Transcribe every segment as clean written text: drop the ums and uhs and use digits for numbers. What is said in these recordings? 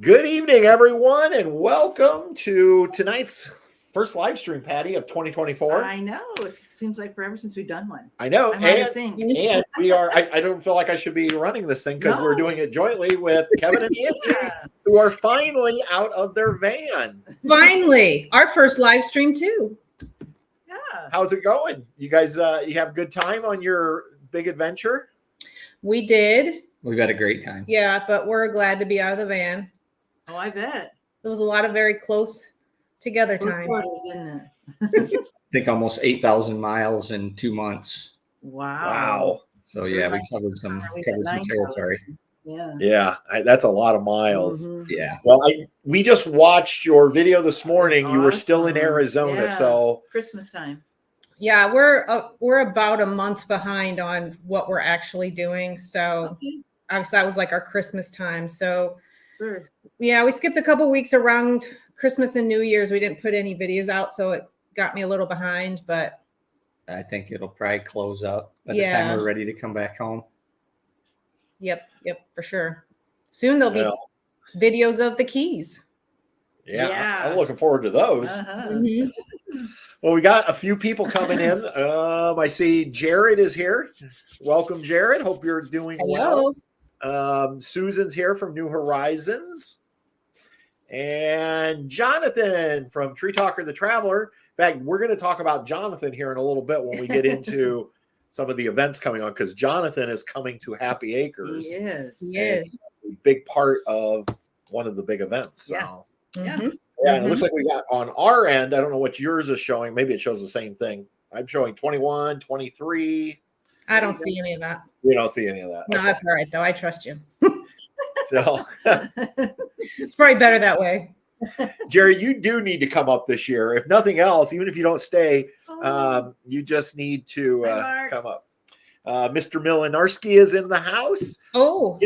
Good evening, everyone, and welcome to tonight's first live stream, Patty, of 2024. I know. It seems like forever since we've done one. I know. I'm out of sync. And we are, I don't feel like I should be running this thing because we're doing it jointly with Kevin and Angie, who are finally out of their van. Finally, our first live stream too. Yeah. How's it going? You guys, you have a good time on your big adventure? We did. We've had a great time. Yeah, but we're glad to be out of the van. Oh, I bet. It was a lot of very close together Close time. quarters, isn't it? I think almost 8,000 miles in 2 months. Wow. So yeah, we covered some territory. Yeah. Yeah, that's a lot of miles. Mhm. Yeah. Well, we just watched your video this morning. You were still in Awesome. Arizona, Yeah. so Christmas time. Yeah, we're about a month behind on what we're actually doing. So Okay. obviously that was like our Christmas time. So Sure. yeah, we skipped a couple weeks around Christmas and New Year's. We didn't put any videos out, so it got me a little behind, but I think it'll probably close up by the Yeah. time we're ready to come back home. yep, for sure. Soon there'll be videos of the Keys. yeah, I'm looking forward to those. Uh-huh. Mhm. Well, we got a few people coming in. I see Jared is here. Welcome, Jared. Hope you're doing Hello. well. Susan's here from New Horizons. And Jonathan from Tree Talker the Traveler. In fact, we're going to talk about Jonathan here in a little bit when we get into some of the events coming on, because Jonathan is coming to Happy Acres. He is. Yes. A big part of one of the big events. So. Yeah. Yeah. Mhm. Yeah, it looks like we got on our end. I don't know what yours is showing. Maybe it shows the same thing. I'm showing 21, 23. I don't see any of that. We don't see any of that. No, Okay. that's all right, though. I trust you. So, It's probably better that way. Jerry, you do need to come up this year. If nothing else, even if you don't stay, Oh, you just need to Hi, Mark. come up. Mr. Milinarski is in the house. Oh,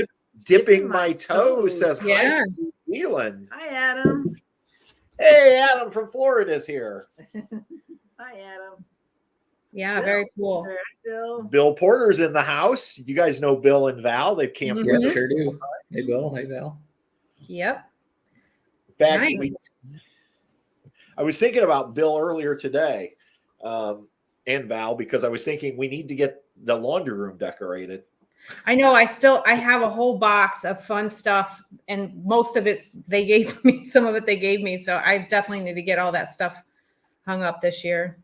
Dipping my toes, says, Yeah. hi, New Zealand. Hi, Adam. Hey, Adam from Florida is here. Hi, Adam. yeah, very cool. Hi, Bill. Bill Porter's in the house. You guys know Bill and Val. They've camped Mhm. with Yeah, us. sure do. Hey, Bill. Hey, Val. Yep. In fact, Nice. I was thinking about Bill earlier today, and Val, because I was thinking we need to get the laundry room decorated. I know. I have a whole box of fun stuff, and most of it they gave me. Some of it they gave me, so I definitely need to get all that stuff hung up this year.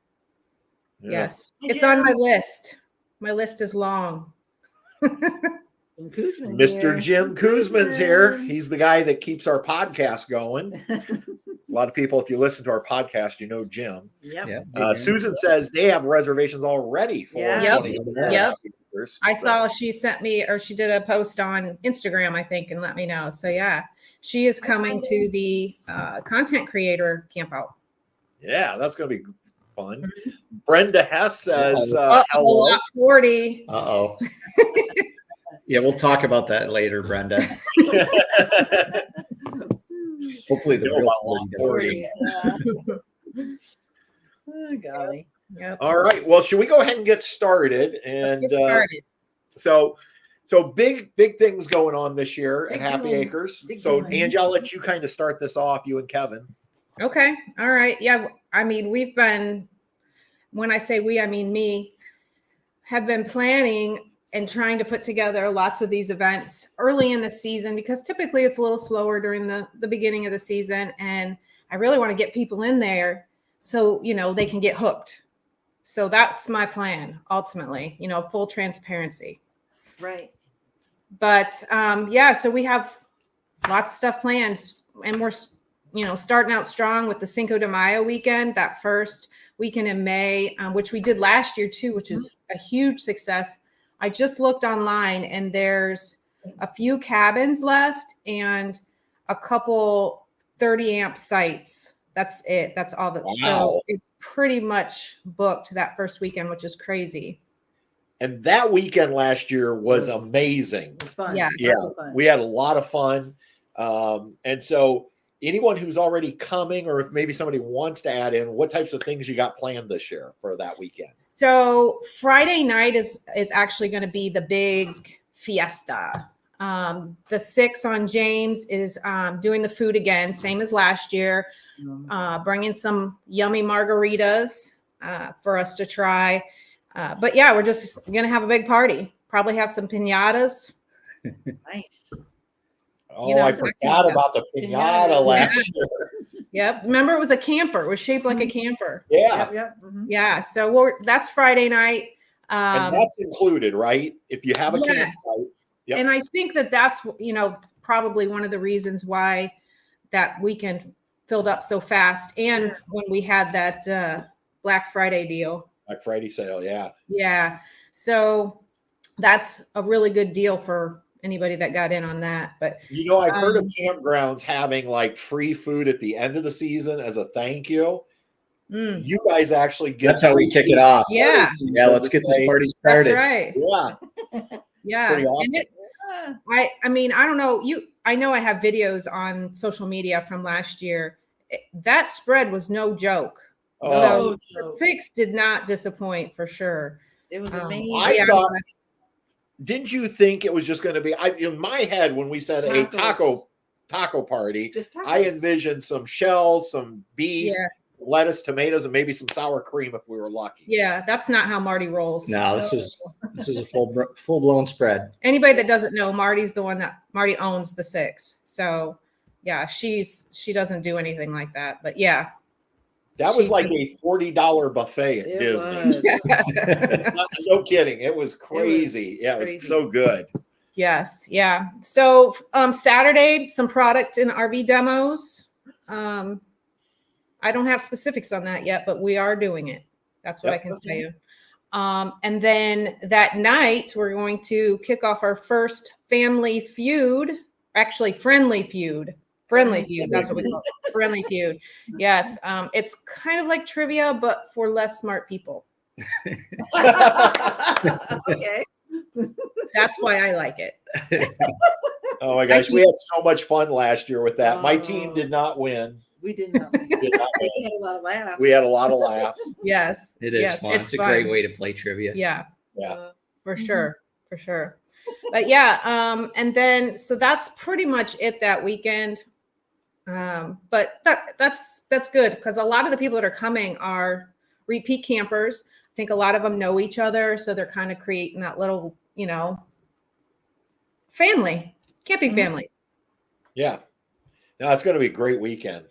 Yeah. Yes, Hey, it's on Jim. my list. My list is long. And Kuzman's Mr. here. Jim Kuzman's here. Kuzman. He's the guy that keeps our podcast going. A lot of people, if you listen to our podcast, you know Jim. Yep. Yeah. Susan says they have reservations already for Yeah. Yep. Yep. I saw she sent me, or she did a post on Instagram, I think, and let me know. So yeah, she is coming to the content creator camp out. Yeah, that's going to be fun. Brenda Hess says, Oh, hello. lot 40. Uh-oh. Yeah, we'll talk about that later, Brenda. Hopefully the Know real about lot 40 Yeah. Oh, golly. Yep. All right. Well, should we go ahead and get started? And Let's get started. So big things going on this year Big at Happy doings. Acres. Big So doings. Angie, I'll let you kind of start this off, you and Kevin. Okay. All right. Yeah. I mean, we've been, when I say we, I mean me, have been planning and trying to put together lots of these events early in the season, because typically it's a little slower during the beginning of the season. And I really want to get people in there so, they can get hooked. So that's my plan, ultimately, full transparency. Right. But yeah, so we have lots of stuff planned, and we're starting out strong with the Cinco de Mayo weekend, that first weekend in May, which we did last year too, which is a huge success. I just looked online, and there's a few cabins left and a couple 30 amp sites. That's it. That's all that. Wow. So it's pretty much booked that first weekend, which is crazy. And that weekend last year was Yes. amazing. It was fun. Yeah. Yeah, Lots of fun. we had a lot of fun. And so anyone who's already coming, or if maybe somebody wants to add in, what types of things you got planned this year for that weekend? So Friday night is actually going to be the big fiesta. The 6 on James is doing the food again, same as last year, bringing some yummy margaritas for us to try. But yeah, we're just going to have a big party. Probably have some piñatas. Nice. Oh, You know, I that kind of forgot stuff. about the pinata Pinata. last Yeah. year. Yep. Remember, it was a camper. It was shaped like a camper. Yeah. Yep. Mhm. Yeah. So that's Friday night. And that's included, right? If you have a Yes. campsite. Yep. And I think that's, probably one of the reasons why that weekend filled up so fast. And Yeah. when we had that Black Friday deal. Black Friday sale, yeah. Yeah. So that's a really good deal for anybody that got in on that. But I've heard of campgrounds having like free food at the end of the season as a thank you. You guys actually get That's how we kick it off. Yeah. Yeah, let's get this party That's started. right. Yeah. Yeah. Pretty awesome. And Yeah. I mean, I don't know. I know I have videos on social media from last year. That spread was no joke. Oh, So the 6 did not disappoint for sure. It was amazing. I thought, didn't you think it was just going to be, in my head, when we said a Tacos. taco party, Just tacos. I envisioned some shells, some beef, Yeah. lettuce, tomatoes, and maybe some sour cream if we were lucky. Yeah, that's not how Marty rolls. No, this was a full blown spread. Anybody that doesn't know, Marty owns the 6. So yeah, she doesn't do anything like that. But yeah. That was like a $40 buffet at It Disney. was. No kidding. It was crazy. It was crazy. so good. Yes. Yeah. So Saturday, some product and RV demos. I don't have specifics on that yet, but we are doing it. That's what I can tell you. And then that night, we're going to kick off our first family feud, actually friendly feud. Friendly feud. That's what we call it. Friendly feud. Yes. It's kind of like trivia, but for less smart people. Okay. That's why I like it. Oh my gosh. We had so much fun last year with that. My team Oh. did not win. We did not. We did not win. We had a lot of laughs. We had a lot of laughs. Yes. It is yes, fun. It's a great way to play trivia. Yeah. Yeah. For sure. For sure. But yeah, and then so that's pretty much it that weekend. But that's good because a lot of the people that are coming are repeat campers. I think a lot of them know each other, so they're kind of creating that little, camping family. Yeah. No, it's going to be a great weekend.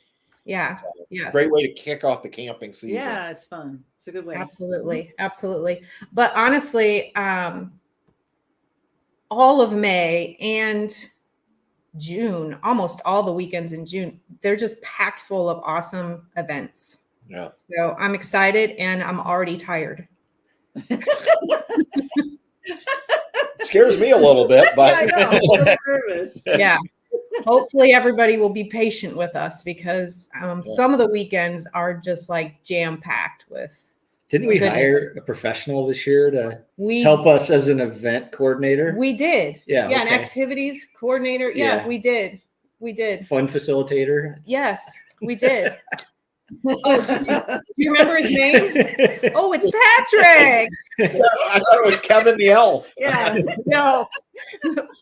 Yeah. Yeah. Great way to kick off the camping season. Yeah, it's fun. It's a good way. Absolutely. Absolutely. But honestly, all of May and June, almost all the weekends in June, they're just packed full of awesome events. Yeah. So I'm excited and I'm already tired. Scares me a little bit, but I know. I'm a little nervous. Yeah. Hopefully everybody will be patient with us because some of the weekends are just like jam packed with. Didn't we Goodness. hire a professional this year to We help us as an event coordinator? We did. Yeah, Yeah. An okay. activities coordinator. Yeah, Yeah. we did. We did. Fun facilitator. Yes, we did. Oh, do you remember his name? Oh, it's Patrick. I thought it was Kevin the Elf. Yeah. No,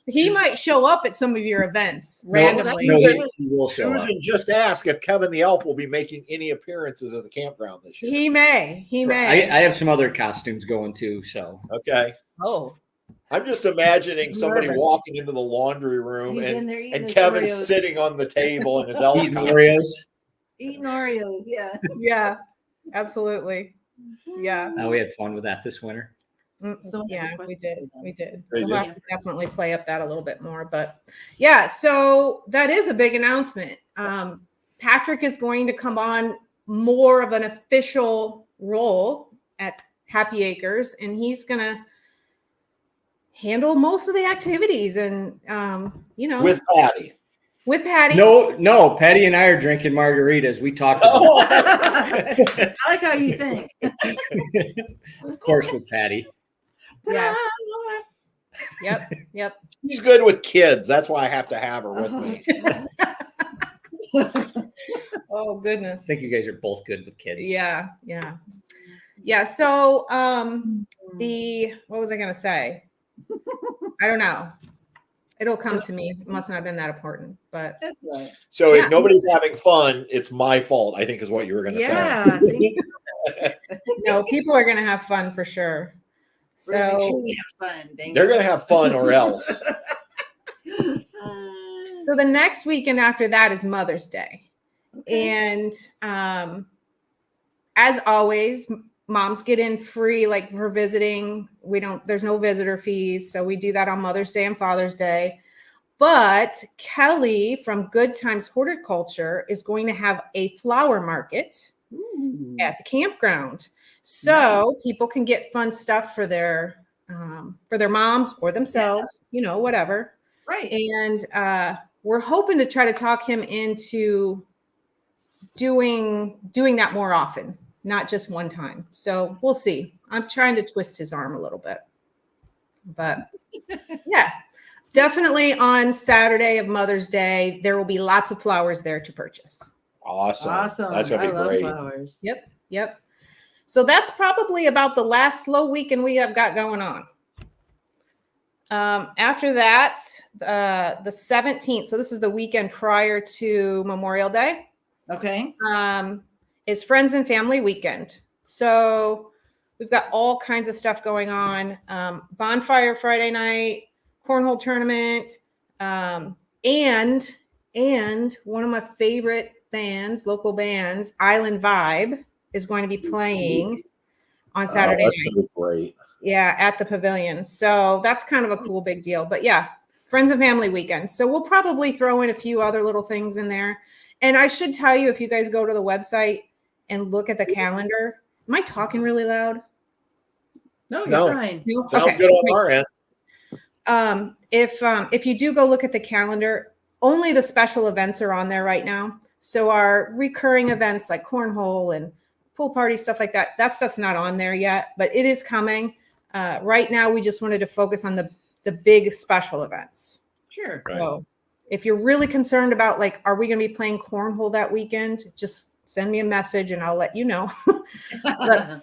he might show up at some of your events No, randomly. no, he will show up. Susan just asked if Kevin the Elf will be making any appearances at the campground this year. He may. He may. I have some other costumes going too, so Okay. Oh, I'm just imagining somebody Nervous. walking into the laundry room He's in and, there eating and his Kevin's Oreos. sitting on the table in his elf eating costume. Oreos. Eating Oreos. Yeah. yeah, absolutely. Yeah. We had fun with that this winter. So Yeah, many we questions did. for them. We did. They We'll did. have to definitely play up that a little bit more. But yeah, so that is a big announcement. Patrick is going to come on more of an official role at Happy Acres, and he's going to handle most of the activities and, With Patty. with Patty. No, Patty and I are drinking margaritas. We talked about I like how you think. of course, with Patty. Yeah. Yep. She's good with kids. That's why I have to have her with me. Oh, goodness. I think you guys are both good with kids. Yeah. So, what was I going to say? I don't know. It'll come to me. It must not have been that important, but That's right. So Yeah. if nobody's having fun, it's my fault, I think is what you were going to say. Yeah, I think no, people are going to have fun for sure. we're gonna make So, sure we have fun. Dang They're it. going to have fun or else. so the next weekend after that is Mother's Day. Okay. And as always, moms get in free, like for visiting. There's no visitor fees. So we do that on Mother's Day and Father's Day. But Kelly from Good Times Horticulture is going to have a flower market Ooh. at the campground. So Nice. people can get fun stuff for their moms or themselves, whatever. Right. And we're hoping to try to talk him into doing that more often, not just one time. So we'll see. I'm trying to twist his arm a little bit. But yeah, definitely on Saturday of Mother's Day, there will be lots of flowers there to purchase. Awesome. Awesome. That's going I to be love great. flowers. Yep. So that's probably about the last slow weekend we have got going on. After that, the 17th, so this is the weekend prior to Memorial Day, Okay. is Friends and Family Weekend. So we've got all kinds of stuff going on. Bonfire Friday night, cornhole tournament, and one of my favorite bands, local bands, Island Vibe, is going to be playing on Saturday That's night. going to be great. Yeah, at the pavilion. So that's kind of a cool big deal. But yeah, Friends and Family Weekend. So we'll probably throw in a few other little things in there. And I should tell you, if you guys go to the website and look at the calendar, am I talking really loud? No, you're No. fine. No? Sounds Okay. good on our end. If you do go look at the calendar, only the special events are on there right now. So our recurring events like cornhole and pool party, stuff like that stuff's not on there yet, but it is coming. Right now, we just wanted to focus on the big special events. Sure. Right. So if you're really concerned about are we going to be playing cornhole that weekend, just send me a message and I'll let you know. But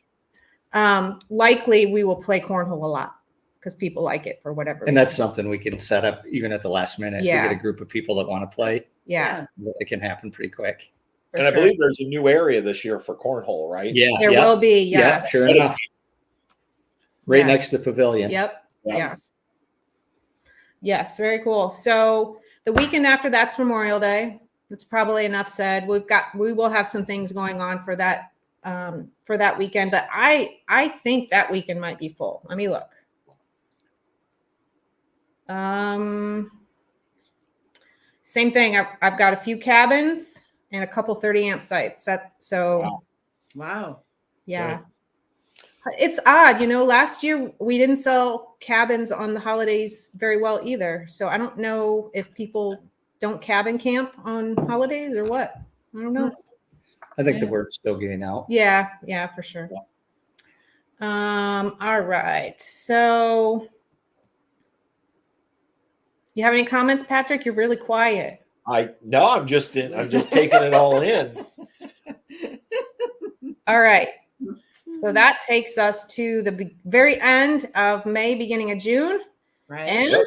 likely we will play cornhole a lot because people like it for whatever. And that's something we can set up even at the last minute. Yeah. We get a group of people that want to play. Yeah. It can happen pretty quick. For And I sure. believe there's a new area this year for cornhole, right? Yeah. There yeah, will be, Yeah, yes. sure enough. Right Yes. next to the pavilion. Yep. Yeah. Yeah. Yes, very cool. So the weekend after that's Memorial Day. That's probably enough said. We will have some things going on for that weekend, but I think that weekend might be full. Let me look. Same thing. I've got a few cabins and a couple 30 amp sites. Wow. Yeah. It's odd, last year we didn't sell cabins on the holidays very well either. So I don't know if people don't cabin camp on holidays or what. I don't know. I think the word's still getting out. Yeah, for sure. All right. So you have any comments, Patrick? You're really quiet. I'm just taking it all in. All right. So that takes us to the very end of May, beginning of June. Right. And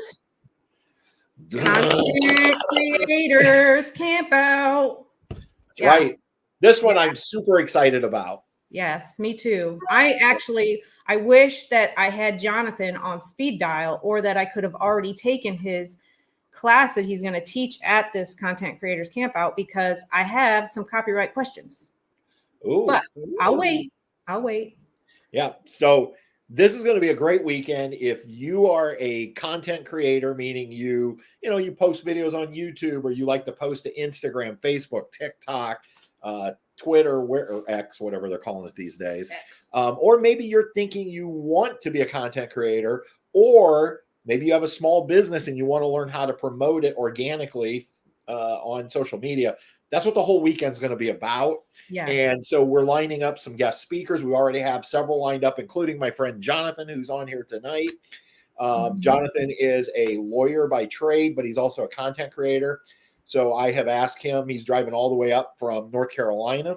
Content Creators Camp Out. That's right. This one I'm super excited about. Yes, me too. I wish that I had Jonathan on speed dial, or that I could have already taken his class that he's going to teach at this Content Creators Camp Out, because I have some copyright questions. Ooh. But I'll wait. Yeah. So this is going to be a great weekend. If you are a content creator, meaning you post videos on YouTube, or you like to post to Instagram, Facebook, TikTok, Twitter, or X, whatever they're calling it these days. Or maybe you're thinking you want to be a content creator, or maybe you have a small business and you want to learn how to promote it organically on social media. That's what the whole weekend's going to be about. Yes. And so we're lining up some guest speakers. We already have several lined up, including my friend Jonathan, who's on here tonight. Jonathan is a lawyer by trade, but he's also a content creator. So I have asked him, he's driving all the way up from North Carolina,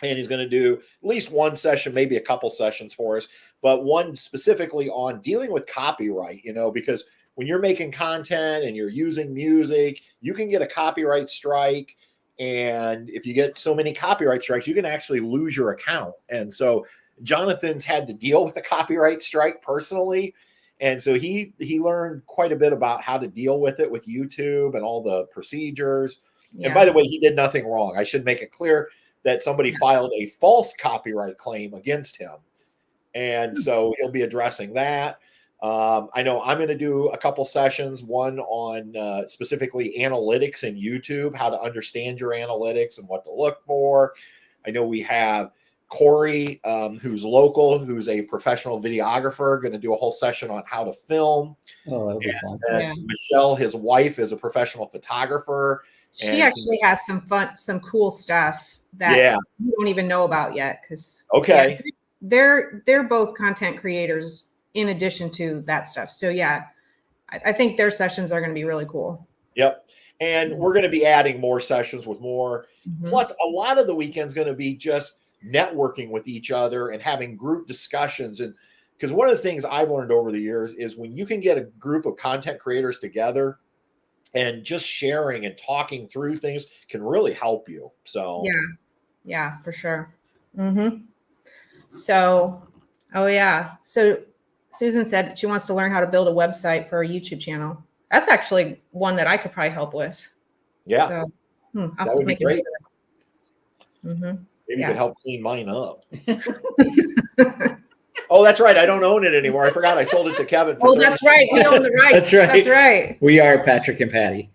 and he's going to do at least one session, maybe a couple sessions for us, but one specifically on dealing with copyright, because when you're making content and you're using music, you can get a copyright strike. And if you get so many copyright strikes, you can actually lose your account. And so Jonathan's had to deal with a copyright strike personally. And so he learned quite a bit about how to deal with it with YouTube and all the procedures. Yeah. And by the way, he did nothing wrong. I should make it clear that somebody filed a false copyright claim against him. And so he'll be addressing that. I know I'm going to do a couple sessions, one on specifically analytics in YouTube, how to understand your analytics and what to look for. I know we have Corey, who's local, who's a professional videographer, going to do a whole session on how to film. Oh, that'll be fun. Yeah. Michelle, his wife, is a professional photographer. She actually has some cool stuff that you don't even know about yet. Because they're both content creators in addition to that stuff. So yeah, I think their sessions are going to be really cool. Yep. And we're going to be adding more sessions with more. Plus, a lot of the weekend's going to be just networking with each other and having group discussions. And because one of the things I've learned over the years is when you can get a group of content creators together and just sharing and talking through things can really help you. So yeah, for sure. So, so Susan said she wants to learn how to build a website for a YouTube channel. That's actually one that I could probably help with. Yeah. So, that would be great. Maybe you could help clean mine up. Oh, that's right. I don't own it anymore. I forgot I sold it to Kevin. Oh, that's right. We own the rights. That's right. We are Patrick and Patty.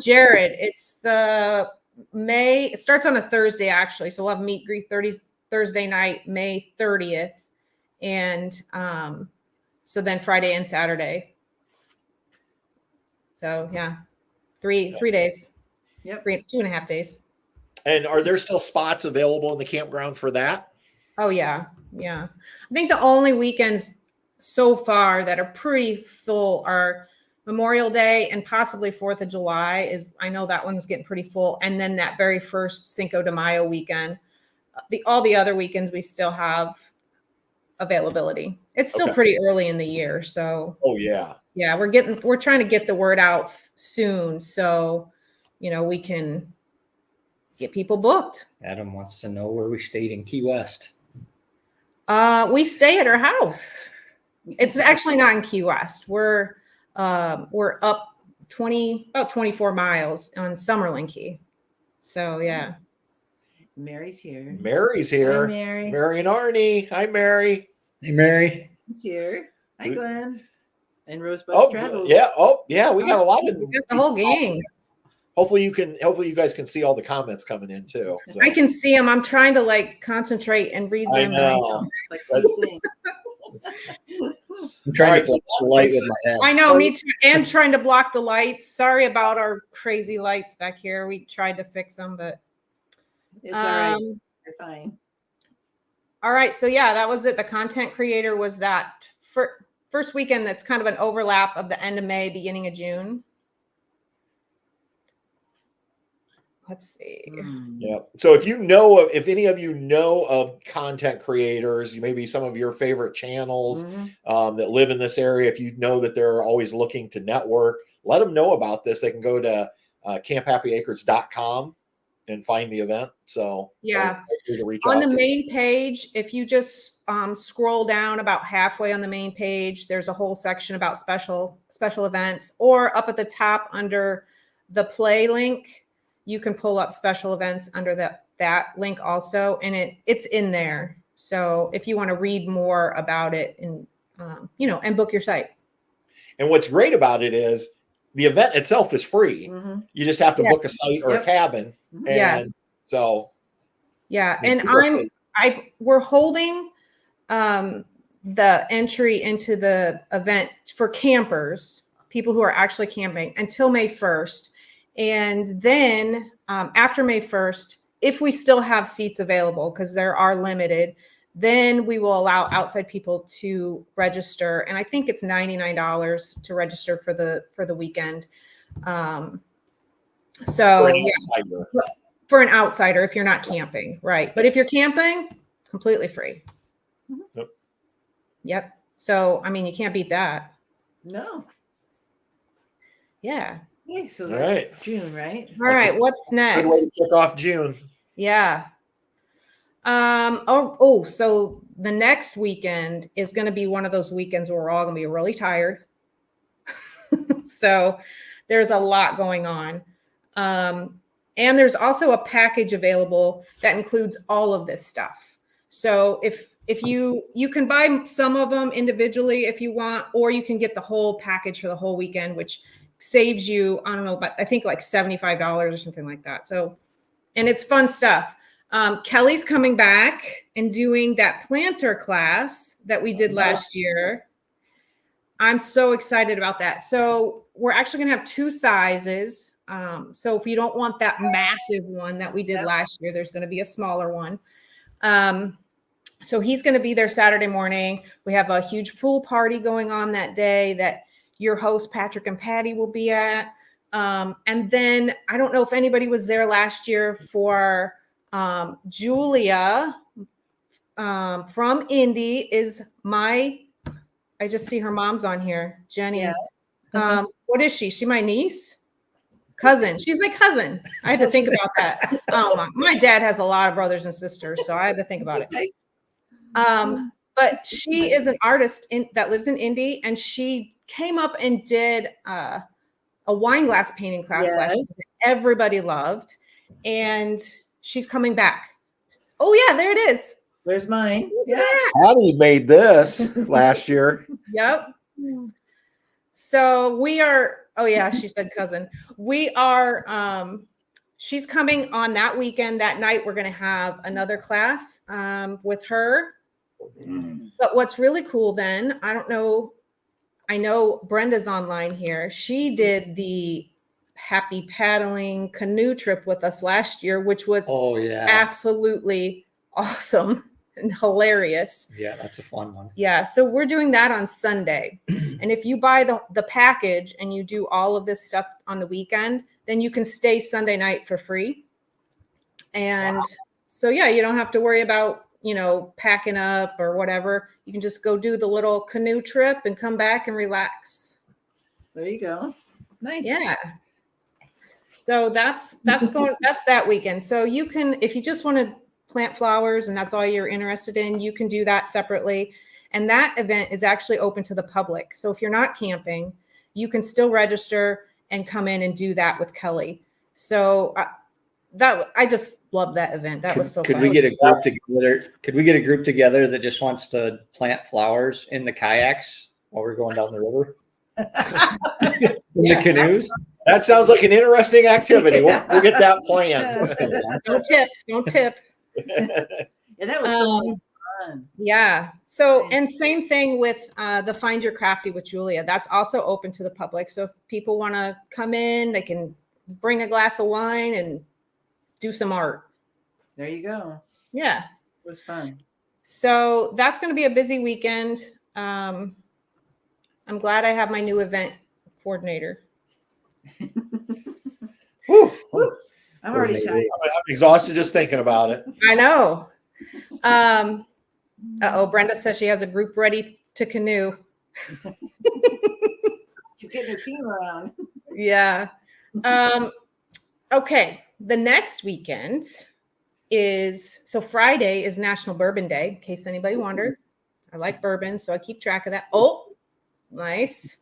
Jared, it's the May. It starts on a Thursday, actually. So we'll have meet greet Thursday night, May 30th. And so then Friday and Saturday. So yeah, three days. Yep. 2.5 days. And are there still spots available in the campground for that? Oh yeah. I think the only weekends so far that are pretty full are Memorial Day and possibly 4th of July. I know that one's getting pretty full. And then that very first Cinco de Mayo weekend. All the other weekends we still have availability. It's still pretty early in the year. So we're trying to get the word out soon. So, we can get people booked. Adam wants to know where we stayed in Key West. We stay at our house. It's actually not in Key West. We're up about 24 miles on Summerlin Key. So yeah. Mary's here. Hi, Mary. Mary and Arnie. Hi, Mary. Hey, Mary. She's here. Hi, Glenn. And Rosebud Travels. Yeah. We got a lot of. We got the whole gang. Hopefully you guys can see all the comments coming in too. So. I can see them. I'm trying to concentrate and read them. I know. I'm trying to block the light with my head. I know, me too. And trying to block the lights. Sorry about our crazy lights back here. We tried to fix them, but it's all right. You're fine. All right. So yeah, that was it. The content creator was that first weekend. That's kind of an overlap of the end of May, beginning of June. Let's see. Yeah. So if any of you know of content creators, maybe some of your favorite channels that live in this area, if you know that they're always looking to network, let them know about this. They can go to camphappyacres.com and find the event. So to reach on out the to main page, if you just scroll down about halfway on the main page, there's a whole section about special events, or up at the top under the play link, you can pull up special events under that link also, and it's in there. So if you want to read more about it and and book your site. And what's great about it is the event itself is free. You just have to book a site or a cabin. And so and we're holding the entry into the event for campers, people who are actually camping, until May 1st. And then after May 1st, if we still have seats available, because there are limited, then we will allow outside people to register. And I think it's $99 to register for the weekend. For an outsider, if you're not camping, right? But if you're camping, completely free. Yep. So, I mean, you can't beat that. No. Yeah. Okay, so All that's right. June, right? All right. What's Good way next? to kick off June. Yeah. So the next weekend is going to be one of those weekends where we're all going to be really tired. So there's a lot going on. And there's also a package available that includes all of this stuff. So if you can buy some of them individually if you want, or you can get the whole package for the whole weekend, which saves you, I don't know, but I think like $75 or something like that. So, and it's fun stuff. Kelly's coming back and doing that planter class that we did last year. I'm so excited about that. So we're actually going to have 2 sizes. So if you don't want that massive one that we did last year, there's going to be a smaller one. So he's going to be there Saturday morning. We have a huge pool party going on that day that your host, Patrick and Patty, will be at. And then I don't know if anybody was there last year for Julia from Indy is I just see her mom's on here, Jenny. Yeah. What is she? She my niece? Cousin. She's my cousin. I had to think about that. My dad has a lot of brothers and sisters, so I had to think about it. But she is an artist that lives in Indy, and she came up and did a wine glass painting class last year that everybody loved, and she's coming back. Oh yeah, there it is. Where's mine? Yeah. Patty made this last year. Yep. So we are, oh yeah, she said cousin. We are, she's coming on that weekend. That night, we're going to have another class with her. But what's really cool then, I don't know, I know Brenda's online here. She did the happy paddling canoe trip with us last year, which was absolutely awesome and hilarious. Yeah, that's a fun one. Yeah, so we're doing that on Sunday. And if you buy the package and you do all of this stuff on the weekend, then you can stay Sunday night for free. And so, yeah, you don't have to worry about, packing up or whatever. You can just go do the little canoe trip and come back and relax. There you go. Nice. Yeah. So that's that weekend. So you can, if you just want to plant flowers and that's all you're interested in, you can do that separately. And that event is actually open to the public. So if you're not camping, you can still register and come in and do that with Kelly. So I just love that event. That was so fun. Could we get a group together? Could we get a group together that just wants to plant flowers in the kayaks while we're going down the river? In the canoes? That sounds like an interesting activity. We'll get that planned. Don't tip. Yeah, that was so much fun. Yeah. So, and same thing with the Find Your Crafty with Julia. That's also open to the public. So if people want to come in, they can bring a glass of wine and do some art. There you go. Yeah. It was fun. So that's going to be a busy weekend. I'm glad I have my new event coordinator. Woo. I'm already tired. I'm exhausted just thinking about it. I know. Brenda says she has a group ready to canoe. She's getting her team around. Yeah. Okay. The next weekend so Friday is National Bourbon Day, in case anybody wondered. I like bourbon, so I keep track of that. Oh, nice.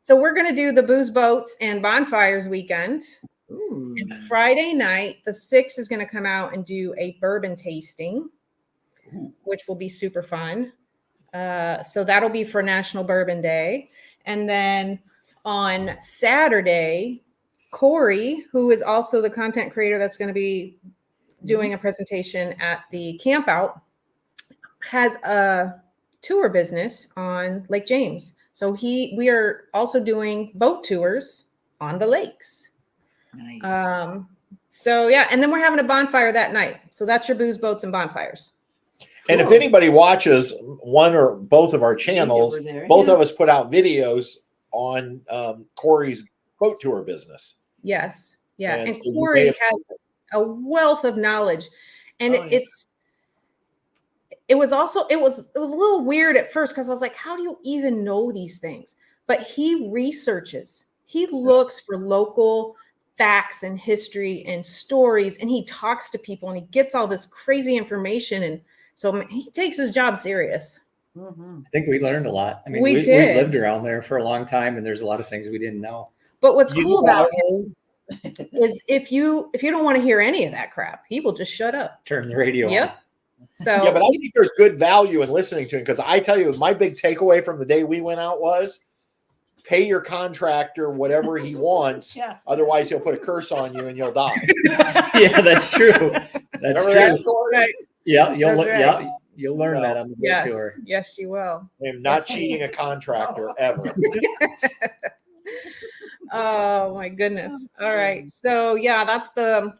So we're going to do the booze boats and bonfires weekend. And Friday night, the 6th is going to come out and do a bourbon tasting, which will be super fun. So that'll be for National Bourbon Day. And then on Saturday, Corey, who is also the content creator that's going to be doing a presentation at the camp out, has a tour business on Lake James. So we are also doing boat tours on the lakes. Nice. So yeah, and then we're having a bonfire that night. So that's your booze, boats, and bonfires. And if anybody watches one or both of our channels, both of us put out videos on Corey's boat tour business. Yes. Yeah. And so Corey has a wealth of knowledge. And it was a little weird at first because I was like, how do you even know these things? But he researches, he looks for local facts and history and stories, and he talks to people and he gets all this crazy information. And so he takes his job serious. Mm-hmm. I think we learned a lot. I mean, We we've did. lived around there for a long time, and there's a lot of things we didn't know. But what's You cool know about what? him is if you don't want to hear any of that crap, he will just shut up. Turn the radio on. Yep. So Yeah, but I think there's good value in listening to him, because I tell you, my big takeaway from the day we went out was pay your contractor whatever he wants. Yeah. Otherwise, he'll put a curse on you and you'll die. Yeah, that's true. That's Remember true. that story? right. Yeah, you'll That's right. yeah, you'll learn So, that on the boat Yes, tour. yes, you will. I'm not cheating a contractor ever. Oh my goodness. All right. So yeah, that's the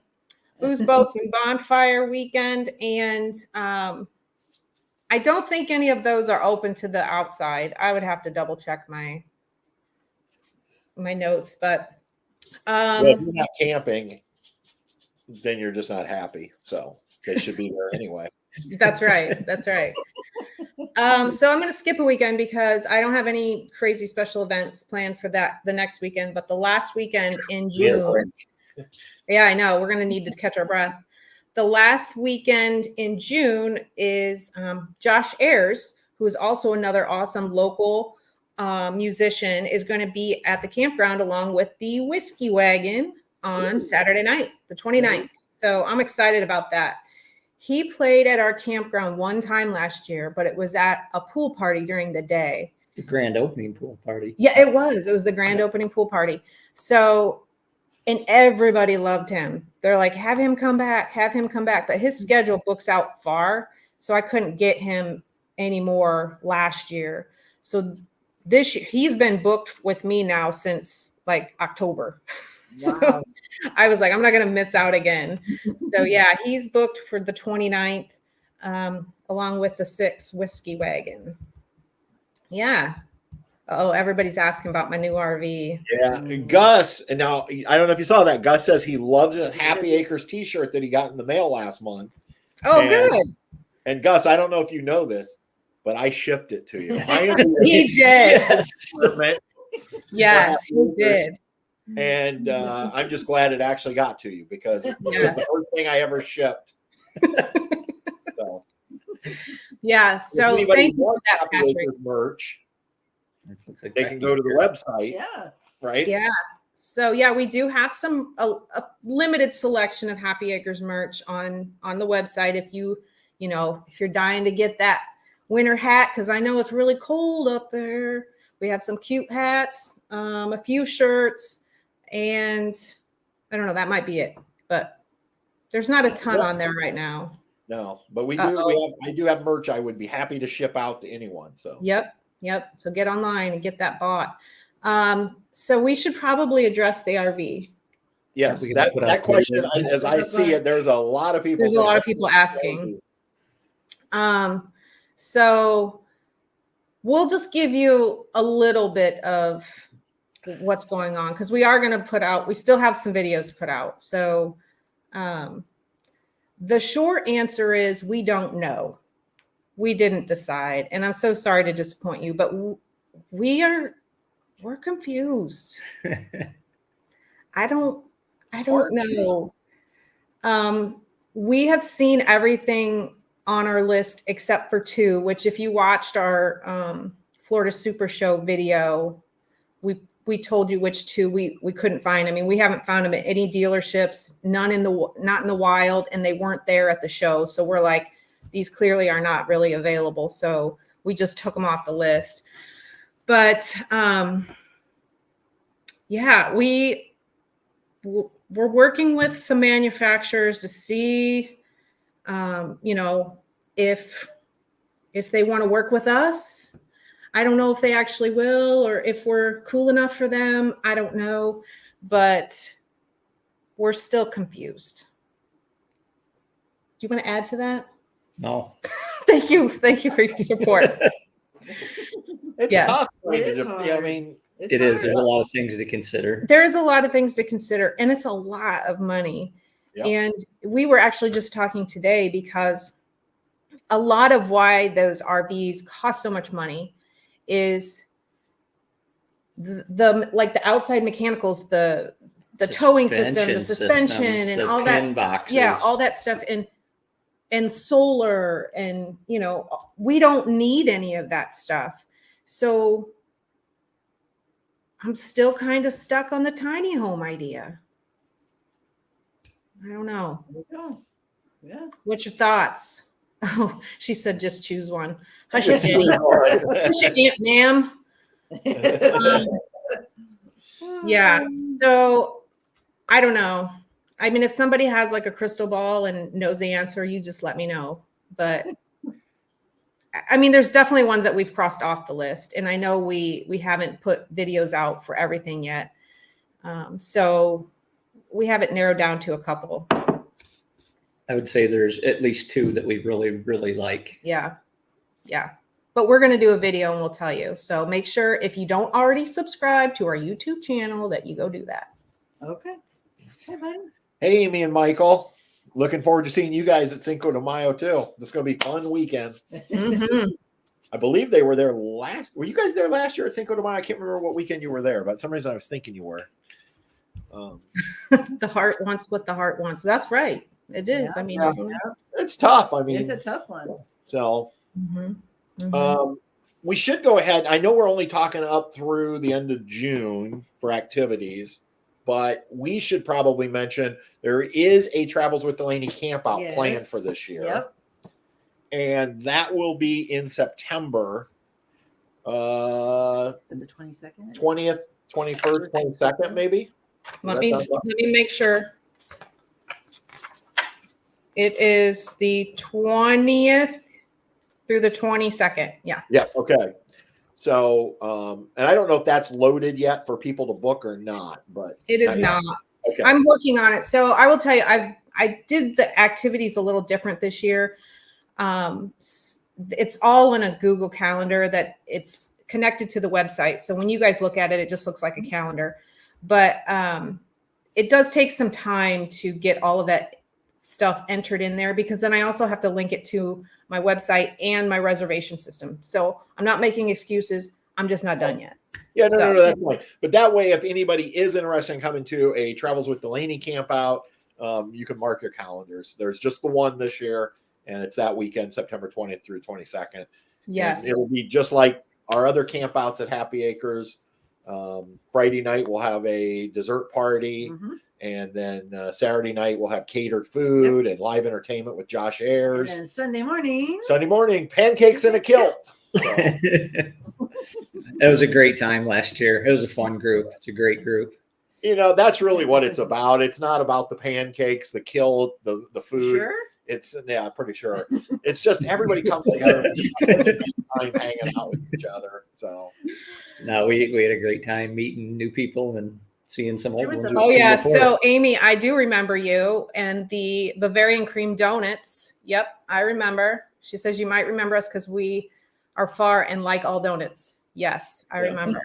booze, boats, and bonfire weekend. And I don't think any of those are open to the outside. I would have to double check my notes, but Well, if you're not camping, then you're just not happy. So they should be there anyway. that's right. That's right. So I'm going to skip a weekend because I don't have any crazy special events planned for the next weekend, but the last weekend in June. Yeah, I know. We're going to need to catch our breath. The last weekend in June is Josh Ayers, who is also another awesome local musician, is going to be at the campground along with the Whiskey Wagon on Saturday night, the 29th. So I'm excited about that. He played at our campground one time last year, but it was at a pool party during the day. The grand opening pool party. Yeah, it was. It was the grand opening pool party. So, and everybody loved him. They're like, have him come back, have him come back. But his schedule books out far, so I couldn't get him anymore last year. So this year, he's been booked with me now since like October. Wow. So I was like, I'm not going to miss out again. So yeah, he's booked for the 29th, along with the 6 Whiskey Wagon. Yeah. Oh, everybody's asking about my new RV. Yeah. Gus, and now I don't know if you saw that. Gus says he loves a Happy Acres t-shirt that he got in the mail last month. Oh, And- good. And Gus, I don't know if you know this, but I shipped it to you. I am He did. the Yes, he did. And I'm just glad it actually got to you, because it was Yes. the first thing I ever shipped. So, Yeah. if So anybody thank you for wants that, Happy Patrick. Acres merch, It looks like they can Becky's go to the here. website, Yeah. right? Yeah. So yeah, we do have a limited selection of Happy Acres merch on the website. If if you're dying to get that winter hat, because I know it's really cold up there. We have some cute hats, a few shirts, and I don't know, that might be it. But there's not a ton on there right now. No, but we Uh-oh. do. I do have merch. I would be happy to ship out to anyone. So Yep. So get online and get that bought. So we should probably address the RV. yes, We can that put out that question, video. as I see it, there's a lot of people. There's a saying, lot of people asking. So we'll just give you a little bit of what's going on, because we are going to we still have some videos to put out. So the short answer is we don't know. We didn't decide. And I'm so sorry to disappoint you, but we're confused. I don't know. We have seen everything on our list except for 2, which if you watched our Florida Super Show video, we told you which 2 we couldn't find. I mean, we haven't found them at any dealerships, not in the wild, and they weren't there at the show. So we're like, these clearly are not really available. So we just took them off the list. But yeah, we're working with some manufacturers to see, if they want to work with us. I don't know if they actually will, or if we're cool enough for them. I don't know, but we're still confused. Do you want to add to that? No. Thank you for your support. It's Yes. tough. It is I hard. mean, It is. There's a lot of things to consider. There's a lot of things to consider, and it's a lot of money. Yep. And we were actually just talking today because a lot of why those RVs cost so much money is the like the outside mechanicals, the towing system, the suspension, and the all pin that. boxes. Yeah, all that stuff, and solar, and we don't need any of that stuff. So I'm still kind of stuck on the tiny home idea. I don't know. There we go. Yeah. What's your thoughts? Oh, she said just choose one. Hush it, Danny. Hush it, Aunt Ma'am. Yeah. So I don't know. I mean, if somebody has like a crystal ball and knows the answer, you just let me know. But I mean, there's definitely ones that we've crossed off the list, and I know we haven't put videos out for everything yet. So we have it narrowed down to a couple. I would say there's at least 2 that we really, really like. Yeah. Yeah. But we're going to do a video and we'll tell you. So make sure if you don't already subscribe to our YouTube channel that you go do that. Okay. Hey, buddy. Hey, Amy and Michael. Looking forward to seeing you guys at Cinco de Mayo too. This is going to be a fun weekend. Mm-hmm. I believe they were there last. Were you guys there last year at Cinco de Mayo? I can't remember what weekend you were there, but for some reason I was thinking you were. The heart wants what the heart wants. That's right. It is. Yeah, I mean, it's tough. I mean, It's a tough one. so mhm, mhm. we should go ahead. I know we're only talking up through the end of June for activities, but we should probably mention there is a Travels with Delaney campout Yes. planned for this year. Yep. And that will be in September. Is it the 22nd? 20th, 21st, 22nd, maybe. Let me make sure. It is the 20th through the 22nd. Yeah. Yeah. Okay. So, and I don't know if that's loaded yet for people to book or not, but It is not. Okay. I'm working on it. So I will tell you, I did the activities a little different this year. It's all in a Google Calendar that it's connected to the website. So when you guys look at it, it just looks like a calendar. But it does take some time to get all of that stuff entered in there, because then I also have to link it to my website and my reservation system. So I'm not making excuses. I'm just not done yet. Yeah, no, that's fine. But that way, if anybody is interested in coming to a Travels with Delaney camp out, you can mark your calendars. There's just the one this year, and it's that weekend, September 20th through 22nd. Yes. And it'll be just like our other camp outs at Happy Acres. Friday night, we'll have a dessert party. Mm-hmm. And then Saturday night, we'll have catered food and live entertainment with Josh Ayers. And then Sunday morning, pancakes in a kilt. So. It was a great time last year. It was a fun group. It's a great group. That's really what it's about. It's not about the pancakes, the kilt, the food. Sure. It's I'm pretty sure. It's just everybody comes together and time hanging out with each other. So No, we had a great time meeting new people and seeing some old ones. Oh yeah. So Amy, I do remember you and the Bavarian cream donuts. Yep, I remember. She says you might remember us because we are far and like all donuts. Yes, I remember.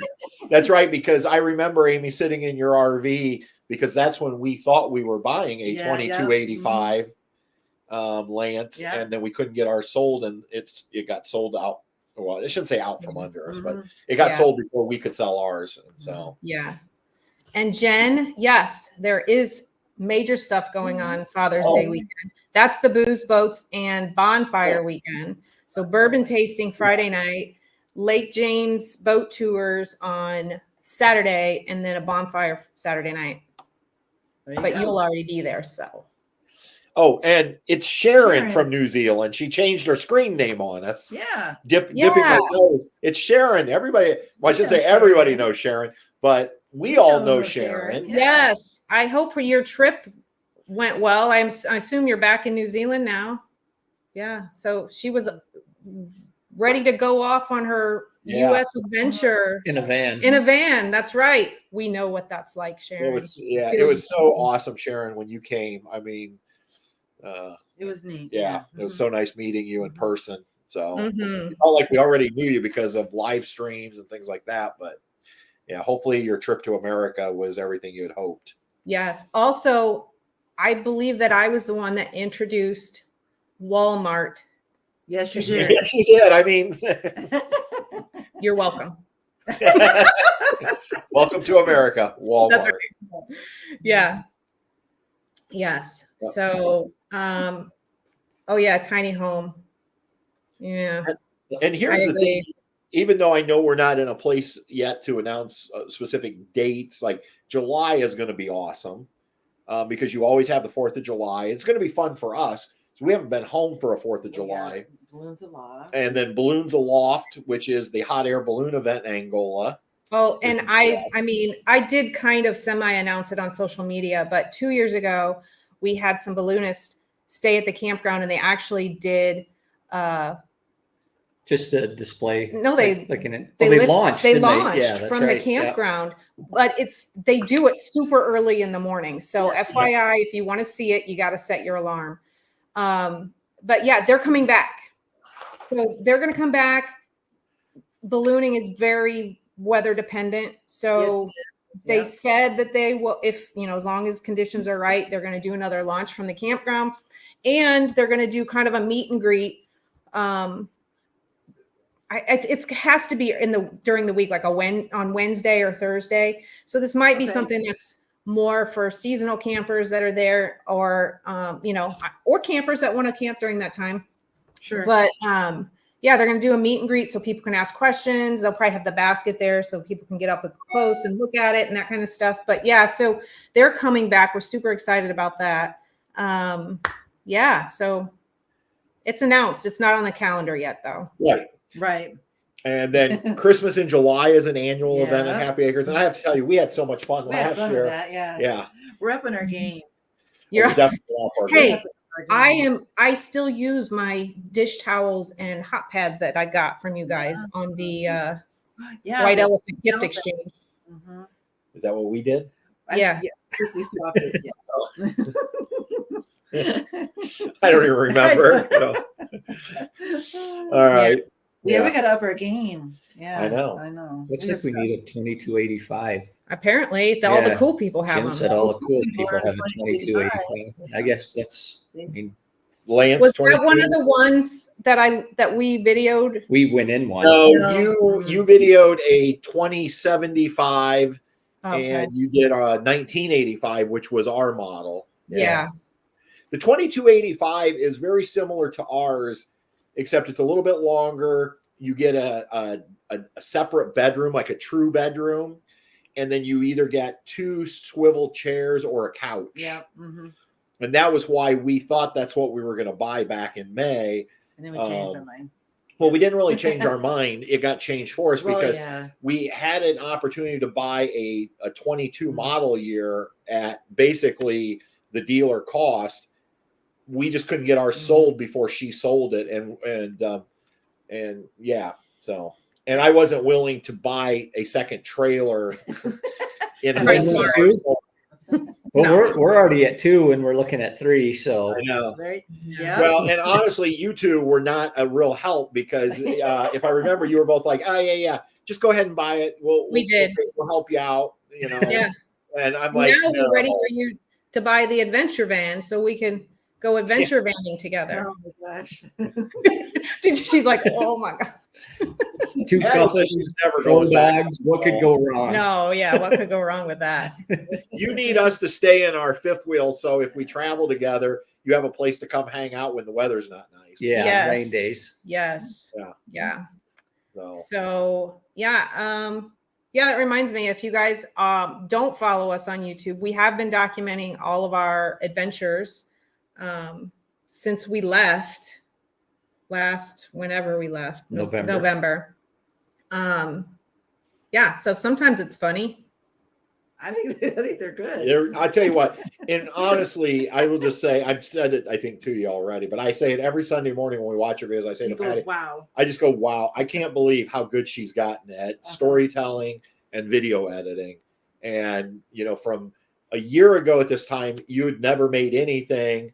That's right, because I remember Amy sitting in your RV, because that's when we thought we were buying a 2285 Lance, and then we couldn't get ours sold, and it got sold out. Well, I shouldn't say out from under us, but it got sold before we could sell ours. And so yeah. And Jen, yes, there is major stuff going on Father's Day weekend. That's the booze, boats, and bonfire weekend. So bourbon tasting Friday night, Lake James boat tours on Saturday, and then a bonfire Saturday night. But you'll already be there, so. Oh, and it's Sharon from New Zealand. She changed her screen name on us. Yeah. Dipping our toes. It's Sharon. Everybody, well, I should say everybody knows Sharon, but we all know Sharon. Yeah. Yes. I hope your trip went well. I assume you're back in New Zealand now. Yeah. So she was ready to go off on her U.S. adventure in a van. In a van. That's right. We know what that's like, Sharon. It was so awesome, Sharon, when you came. I mean, it was neat. Yeah, it was so nice meeting you in person. So it felt like we already knew you because of live streams and things like that. But yeah, hopefully your trip to America was everything you had hoped. Yes. Also, I believe that I was the one that introduced Walmart Yes, you did. Yes, you did. I mean, You're welcome. welcome to America, Walmart. That's right. Yeah. Yes. Yep. So, oh yeah, tiny home. Yeah. And here's the thing, even though I know we're not in a place yet to announce specific dates, like July is going to be awesome because you always have the 4th of July. It's going to be fun for us. So we haven't been home for a 4th of July. Balloons Aloft. And then Balloons Aloft, which is the hot air balloon event in Angola. Oh, and I mean, I did kind of semi-announce it on social media, but 2 years ago, we had some balloonists stay at the campground, and they actually did just a display. No, they launched. They launched from the campground, but they do it super early in the morning. So FYI, if you want to see it, you got to set your alarm. But yeah, they're coming back. So they're going to come back. Ballooning is very weather dependent. So they said that they will, if, as long as conditions are right, they're going to do another launch from the campground, and they're going to do kind of a meet and greet. It has to be during the week, like on Wednesday or Thursday. So this might be something that's more for seasonal campers that are there, or or campers that want to camp during that time. Sure. But they're going to do a meet and greet so people can ask questions. They'll probably have the basket there so people can get up close and look at it and that kind of stuff. But yeah, so they're coming back. We're super excited about that. So it's announced. It's not on the calendar yet, though. Right. And then Christmas in July is an annual event at Happy Acres. And I have to tell you, we had so much fun last year. Yeah. We're up in our game. You're definitely hey, I still use my dish towels and hot pads that I got from you guys on the White Elephant gift exchange. Mm-hmm. Is that what we did? Yeah. I think we stopped it. I don't even remember. So. All right. Yeah, we got to up our game. Yeah, I know. Looks like we need a 2285. Apparently, all the cool people have Jim them. said all the cool people have a 2285. I guess that's. Lance, was that one of the ones that we videoed? We went in one. No, you videoed a 2075, and you did a 1985, which was our model. Yeah. The 2285 is very similar to ours, except it's a little bit longer. You get a separate bedroom, like a true bedroom, and then you either get 2 swivel chairs or a couch. Yeah. Mm-hmm. And that was why we thought that's what we were going to buy back in May. And then we changed our mind. Well, we didn't really change our mind. It got changed for us because we had an opportunity to buy a 22 model year at basically the dealer cost. We just couldn't get ours sold before she sold it. And I wasn't willing to buy a second trailer in Well, we're already at 2 and we're looking at 3. So I know. Right? Yeah. Well, and honestly, you two were not a real help because if I remember, you were both like, "Oh yeah, just go ahead and buy it. We'll help you out." Yeah. And I'm like, now we're ready for you to buy the adventure van so we can go adventure vanning together. Oh my gosh. She's like, oh my God. 2 couples, never going dogs. What could go wrong? No, yeah. What could go wrong with that? You need us to stay in our 5th wheel. So if we travel together, you have a place to come hang out when the weather's not nice. Yeah. Yes. Rain days. Yes. Yeah. So that reminds me, if you guys don't follow us on YouTube, we have been documenting all of our adventures since we left whenever we left November. So sometimes it's funny. I think they're good. I tell you what, and honestly, I will just say, I've said it, I think, to you already, but I say it every Sunday morning when we watch your videos. I say to Patty, wow. I just go, wow, I can't believe how good she's gotten at storytelling and video editing. And, from a year ago at this time, you had never made anything.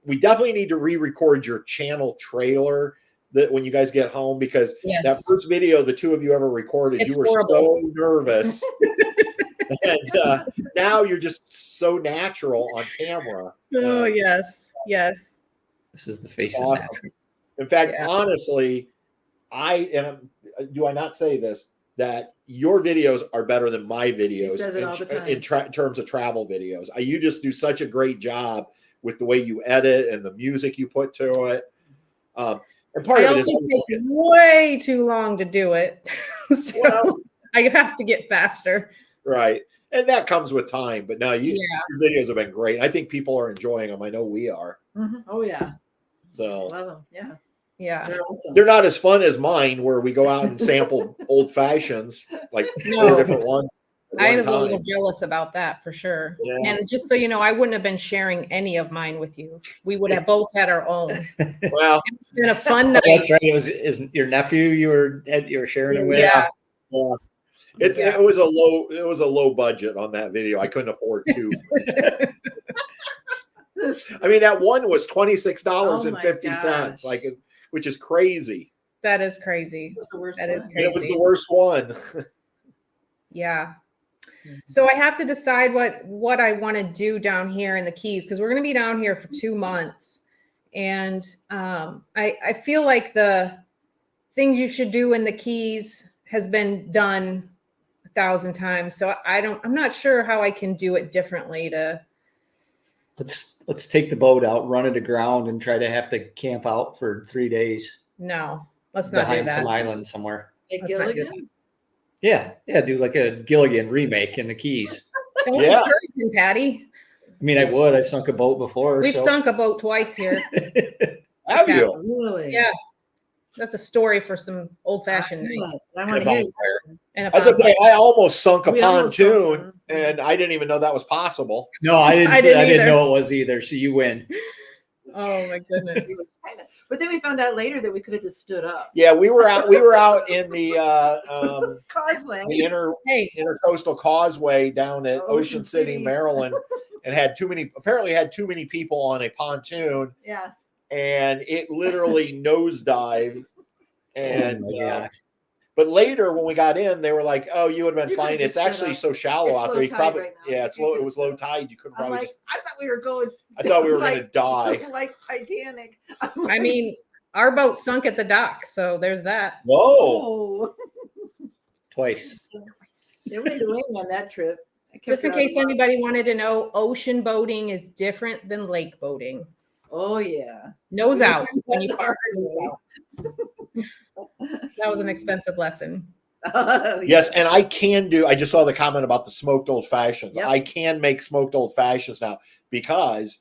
We definitely need to re-record your channel trailer that when you guys get home, because that first video the 2 of you ever recorded, you were so nervous. And now you're just so natural on camera. Oh, yes. This is the face awesome. of In fact, Yeah. honestly, do I not say this, that your videos are better than my videos says it all the time. in terms of travel videos. You just do such a great job with the way you edit and the music you put to it. And part I of it is also take way too long to do it. So well, I have to get faster. right. And that comes with time. But no, Yeah. your videos have been great. I think people are enjoying them. I know we are. Oh yeah. So Love them. Yeah. Yeah. They're awesome. they're not as fun as mine, where we go out and sample old fashions, like No. 4 different ones. at I one was a little time. jealous about that for sure. Yeah. And just so you know, I wouldn't have been sharing any of mine with you. We would have both had our own. Well, It's been a fun Oh, night. that's right. Is your nephew you were sharing it with? Yeah. yeah. Yeah. It was a low budget on that video. I couldn't afford 2. I mean, that one was $26.50, which is crazy. That is crazy. It was the worst That is one. And it was crazy. the worst one. Yeah. So I have to decide what I want to do down here in the Keys, because we're going to be down here for 2 months. And I feel like the things you should do in the Keys has been done 1,000 times. So I'm not sure how I can do it differently Let's take the boat out, run it aground, and try to have to camp out for 3 days no, let's not do behind that. some island somewhere. Hey, Let's not do Gilligan? Yeah, do like a Gilligan remake in the Keys. Don't Yeah. encourage him, Patty. I mean, I would. I've sunk a boat before. We've so. sunk a boat twice here. Have you? happened. Really? Yeah. That's a story for some old-fashioned night. I want to hear you. And a That's okay. I almost sunk a We almost sunk pontoon, one. and I didn't even know that was possible. No, I didn't. I I didn't didn't either. know it was either. So you win. Oh my goodness. It was kind of- But then we found out later that we could have just stood up. Yeah, we were out in the Causeway. the Hey, intercoastal causeway down at Oh, Ocean City, Maryland, and had too many people on a pontoon, Yeah. and it literally nosedived. And Oh my gosh. but later when we got in, they were like, "Oh, you would have been You could've fine. It's just stood actually up. so shallow It's out low there. You tide probably right now. yeah, it's You low. could've It was stood low up. tide. You couldn't I'm probably like, just. I thought we were going. I thought we were going to die. Like Titanic. I mean, our boat sunk at the dock, so there's that. Whoa! Oh. Twice. They went to rain on that trip. I kept Just in her out of case the water. anybody wanted to know, ocean boating is different than lake boating. Oh yeah. Nose We out learned when that you the park. hard Nose way. out. That was an expensive lesson. Yes, and I can do. I just saw the comment about the smoked old fashions. Yep. I can make smoked old fashions now because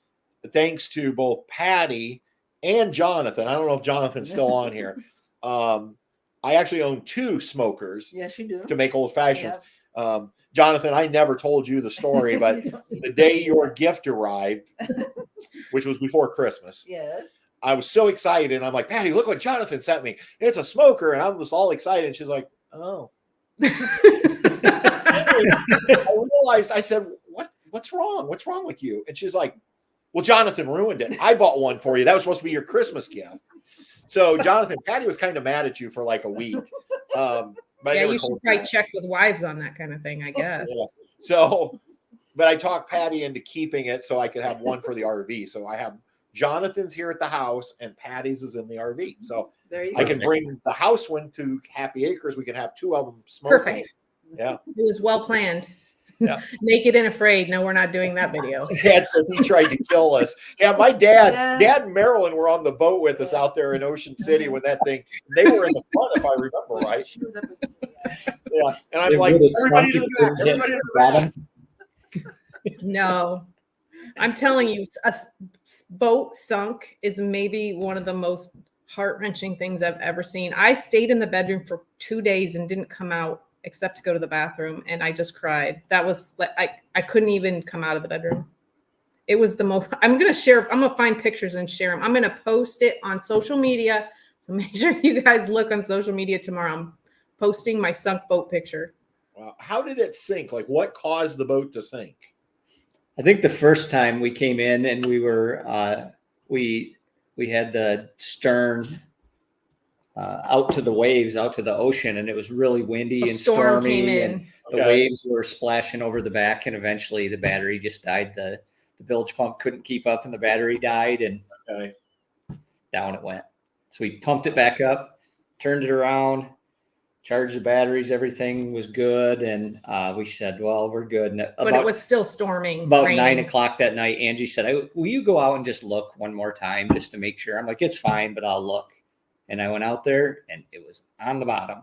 thanks to both Patty and Jonathan. I don't know if Jonathan's still on here. I actually own 2 smokers Yes, you do. to make old fashions. Jonathan, I never told you the story, but You don't need the to. day your gift arrived, which was before Christmas, Yes. I was so excited. And I'm like, Patty, look what Jonathan sent me. It's a smoker. And I'm just all excited. And she's like, oh. I realized, I said, what's wrong? What's wrong with you? And she's like, well, Jonathan ruined it. I bought one for you. That was supposed to be your Christmas gift. So Jonathan, Patty was kind of mad at you for like a week. But I Yeah, never you should told probably that. check with wives on that kind of thing, I guess. Yeah. So, but I talked Patty into keeping it so I could have one for the RV. So I have Jonathan's here at the house and Patty's is in the RV. So There you I go. can bring the house one to Happy Acres. We can have 2 of them smoking. Perfect. Yeah. It was well planned. Yeah. Naked and afraid. No, we're not doing that video. Dad says he tried to kill us. Yeah, my dad, Yeah. Dad and Marilyn were on the boat with us out there in Ocean City when that thing. They were in the front, if I remember right. She was up with me. Yeah, and I'm It like, would've everybody sunk to if the back, it hit everybody to the the back. bottom. No, I'm telling you, boat sunk is maybe one of the most heart-wrenching things I've ever seen. I stayed in the bedroom for 2 days and didn't come out except to go to the bathroom, and I just cried. That was like I couldn't even come out of the bedroom. It was the most. I'm gonna find pictures and share them. I'm gonna post it on social media, so make sure you guys look on social media tomorrow. I'm posting my sunk boat picture. Wow. How did it sink? Like, what caused the boat to sink? I think the first time we came in and we were we had the stern out to the waves, out to the ocean, and it was really windy A and storm stormy, came in. and the waves were splashing over the back, and eventually the battery just died. The bilge pump couldn't keep up, and the battery died, and Okay. down it went. So we pumped it back up, turned it around, charged the batteries, everything was good. And we said, well, we're good. And But it was still storming. About raining. 9:00 that night, Angie said, will you go out and just look one more time just to make sure? I'm like, it's fine, but I'll look. And I went out there and it was on the bottom.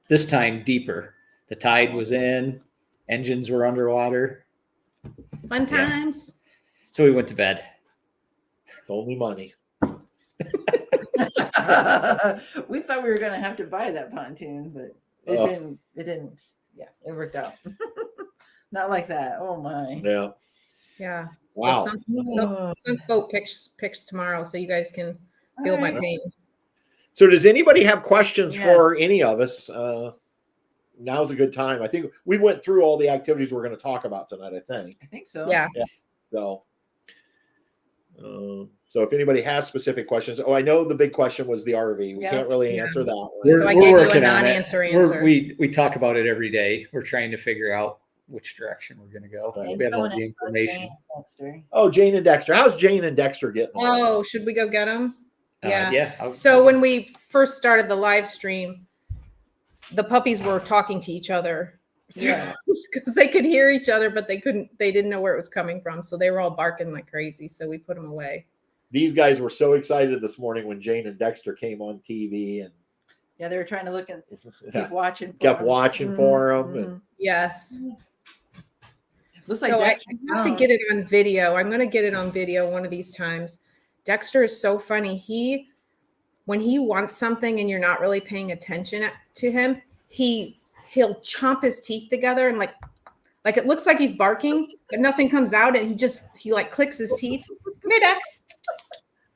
This time deeper. The tide was in, engines were underwater. Fun times. So we went to bed. It's only money. We thought we were going to have to buy that pontoon, but it didn't. Yeah, it worked out. Not like that. Oh my. Yeah. Yeah. Wow. So sunk boat picks tomorrow, so you guys can feel my pain. So does anybody have questions for Yes. any of us? Now's a good time. I think we went through all the activities we're going to talk about tonight, I think. I think so. Yeah. So, so if anybody has specific questions, I know the big question was the RV. We can't really answer that one. So I gave you a non-answer answer. We talk about it every day. We're trying to figure out which direction we're going to go. Right. We have all the information. Oh, Jane and Dexter. How's Jane and Dexter getting along? Oh, should we go get them? Yeah. So when we first started the live stream, the puppies were talking to each other. Yeah. Because they could hear each other, but they didn't know where it was coming from. So they were all barking like crazy. So we put them away. These guys were so excited this morning when Jane and Dexter came on TV, and Yeah, they were trying to look and keep watching. kept watching for them. And Yes. Looks like So I Dexter's have to gone. get it on video. I'm going to get it on video one of these times. Dexter is so funny. When he wants something and you're not really paying attention to him, he'll chomp his teeth together and like it looks like he's barking, but nothing comes out, and he like clicks his teeth. Come here, Dex.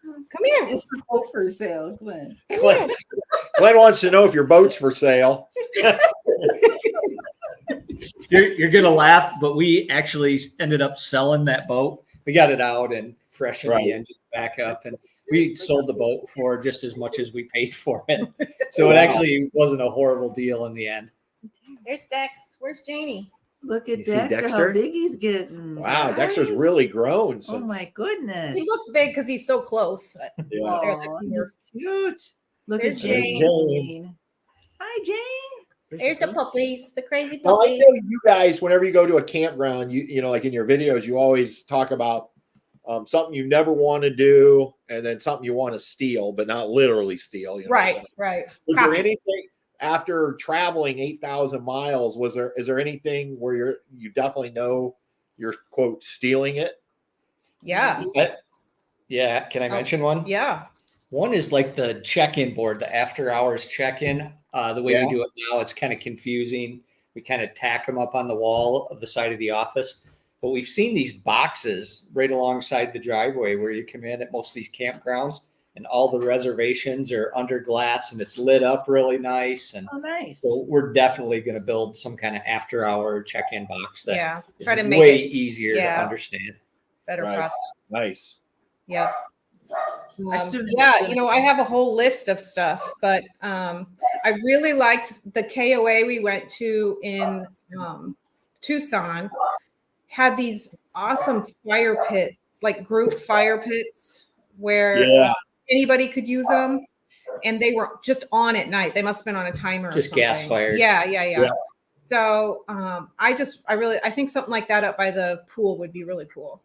Come here. It's the boat for sale, Glenn. Glenn wants to know if your boat's for sale. You're going to laugh, but we actually ended up selling that boat. We got it out and freshened the engine back up, and we sold the boat for just as much as we paid for it. So it actually wasn't a horrible deal in the end. There's Dex. Where's Janie? Look at You see Dexter, Dexter? how big he's getting. Wow, guys. Dexter's really grown. Oh Since, my goodness. He looks big because he's so close. yeah. Oh, he's cute. Look There's at Jane. Jane. Hi, Jane. There's the puppies, the crazy Well, I puppies. know you guys, whenever you go to a campground, you know, like in your videos, you always talk about something you never want to do, and then something you want to steal, but not literally steal. You know, Right. Was there anything after traveling 8,000 miles? Is there anything where you definitely know you're quote stealing it? Yeah. Yeah. Can I mention one? Yeah. One is like the check-in board, the after-hours check-in. The way we do it now, it's kind of confusing. We kind of tack them up on the wall of the side of the office. But we've seen these boxes right alongside the driveway where you come in at most of these campgrounds, and all the reservations are under glass and it's lit up really nice. And Oh, nice. so we're definitely going to build some kind of after-hour check-in box that is Try to make way it easier to understand. better Right. process. Nice. Yeah. Assume Yeah, it's you know, I have a whole list of stuff, but I really liked the KOA we went to in Tucson. Had these awesome fire pits, like group fire pits, where anybody could use them, and they were just on at night. They must have been on a timer. Just or gas something. fired. Yeah. So I think something like that up by the pool would be really cool.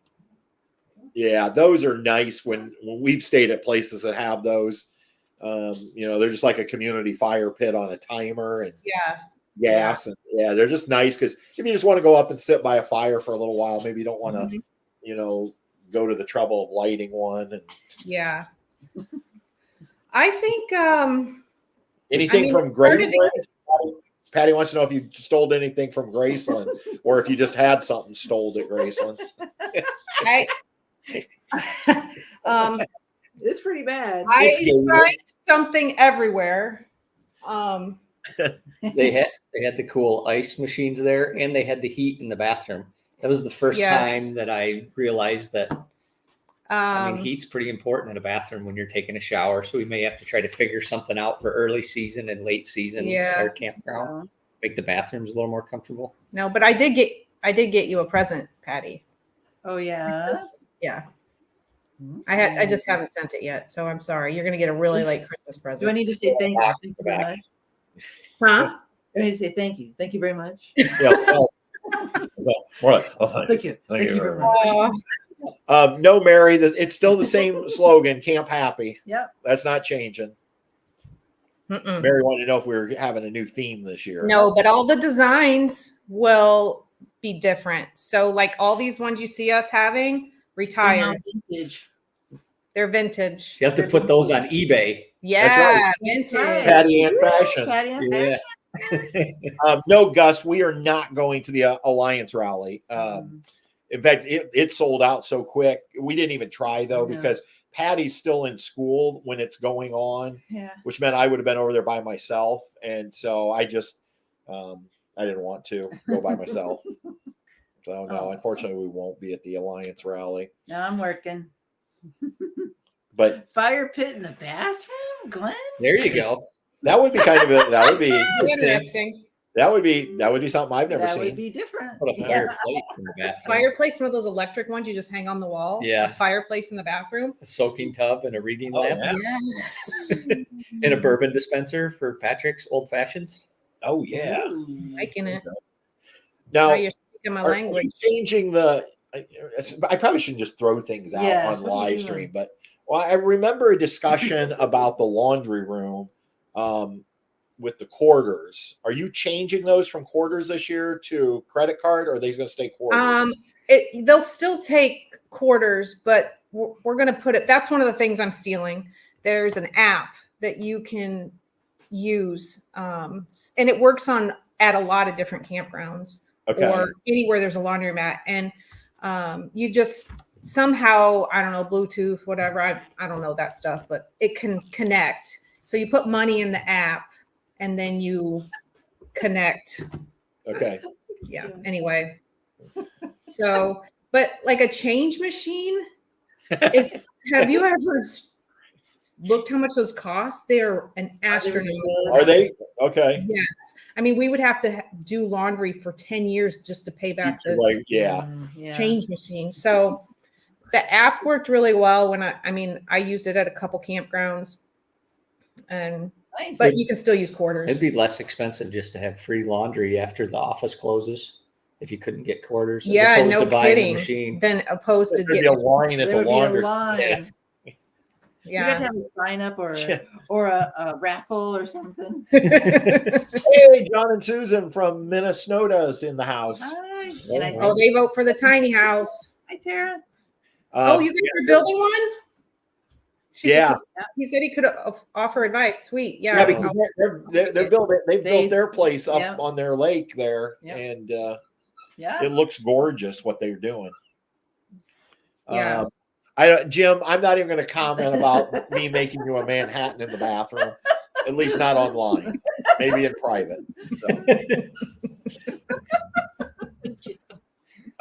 Yeah, those are nice when we've stayed at places that have those. You know, they're just like a community fire pit on a timer and gas. And they're just nice because if you just want to go up and sit by a fire for a little while, maybe you don't want to, you know, go to the trouble of lighting one. And I think anything from Graceland. Patty wants to know if you stole anything from Graceland or if you just had something stole at Graceland. It's pretty bad. I tried something everywhere. They had the cool ice machines there, and they had the heat in the bathroom. That was the first time that I realized that. I mean, heat's pretty important in a bathroom when you're taking a shower. So we may have to try to figure something out for early season and late season at our campground. Make the bathrooms a little more comfortable. No, but I did get you a present, Patty. Oh yeah. Yeah. I just haven't sent it yet, so I'm sorry. You're gonna get a really late Christmas present. Do I need to say thank you? Thank you very much. Huh? I need to say thank you. Thank you very much. Yeah. More like, Thank you. Thank you very much. No, Mary, it's still the same slogan, Camp Happy. Yep. That's not changing. Mm-mm. Mary wanted to know if we were having a new theme this year. No, but all the designs will be different. So like all these ones you see us having retired, Vintage. they're vintage. You have to put those on eBay. Yeah, right. vintage. Patty and fashion. Patty and Yeah. fashion. No, Gus, we are not going to the Alliance rally. In fact, it sold out so quick. We didn't even try though, No. because Patty's still in school when it's going on, Yeah. which meant I would have been over there by myself. And so I just, I didn't want to go by myself. So no, unfortunately we won't be at the Alliance rally, No, I'm working. but Fire pit in the bathroom, Glenn? There you go. that would be kind of that would be Interesting. that would be something I've never That seen. would be different. Put a fireplace in the bathroom. Fireplace, one of those electric ones you just hang on the wall. Yeah. A fireplace in the bathroom. A soaking tub and a reading Oh, lamp. yeah. Yes. And a bourbon dispenser for Patrick's old fashions. Oh yeah. Ooh. Liking it. Now, Now you're speaking my are language. you changing the? I probably shouldn't just throw things out Yes, on what are you live doing? stream, but I remember a discussion about the laundry room with the quarters. Are you changing those from quarters this year to credit card, or are they going to stay quarters? They'll still take quarters, but we're going to put it. That's one of the things I'm stealing. There's an app that you can use, and it works at a lot of different campgrounds Okay. or anywhere there's a laundromat, and you just somehow, I don't know, Bluetooth, whatever. I don't know that stuff, but it can connect. So you put money in the app, and then you connect. Okay. Yeah. Anyway. So, but like a change machine is, have you ever looked how much those cost? They're an astronomical. Are they okay? Yes. I mean, we would have to do laundry for 10 years just to pay back the Like, yeah. Yeah. change machine. So the app worked really well when I used it at a couple campgrounds, and Nice. but you can still use quarters. It'd be less expensive just to have free laundry after the office closes if you couldn't get quarters. Yeah, as opposed no to buying the kidding. machine. Then opposed to There'd be a getting, line at There the would be a laundry. line. You got to yeah. have a sign up or a raffle or something. Hey, John and Susan from Minnesota's in the house. Hi. And I said, Oh, they vote for the tiny house. hi, Tara. Oh, you guys are building one? She said- Yeah. he said he could offer advice. Sweet. Yeah, Yeah. because they're building. They've built their place up Yeah. on their lake there, Yeah. and Yeah. it looks gorgeous what they're doing. Yeah. Jim, I'm not even going to comment about me making you a Manhattan in the bathroom. At least not online. Maybe in private. So.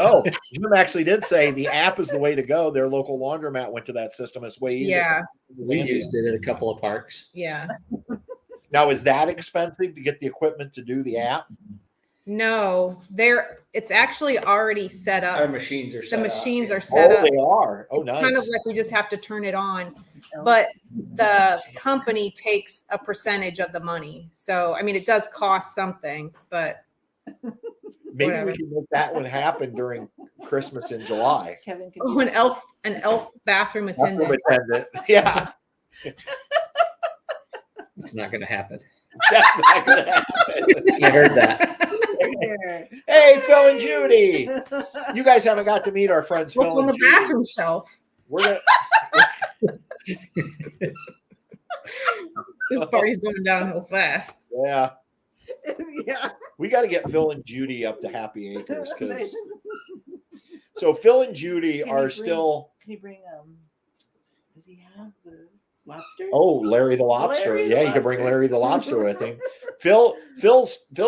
Oh, Jim actually did say the app is the way to go. Their local laundromat went to that system. It's way easier. Yeah. We used it at a couple of parks. Yeah. Now, is that expensive to get the equipment to do the app? No, it's actually already set up. Our machines are The set up. machines are set up. They are. Oh, It's nice. kind of like we just have to turn it on, but the company takes a percentage of the money. So, I mean, it does cost something, but Maybe whatever. we can make that one happen during Christmas in July. Kevin, could oh, you- an elf bathroom attendant. Yeah, It's not going to happen. that's not going to happen. I heard that. Here. Hey, Phil and Judy. You guys haven't got to meet our friends Look Phil on the and Judy. bathroom shelf. We're This party's going downhill fast. yeah. Yeah. We got to get Phil and Judy up to Happy Acres because so Phil and Judy Can you are bring- still. Can you bring does he have the lobster? Oh, Larry the Lobster. Larry the Yeah, you could bring Lobster. Larry the Lobster with him. Phil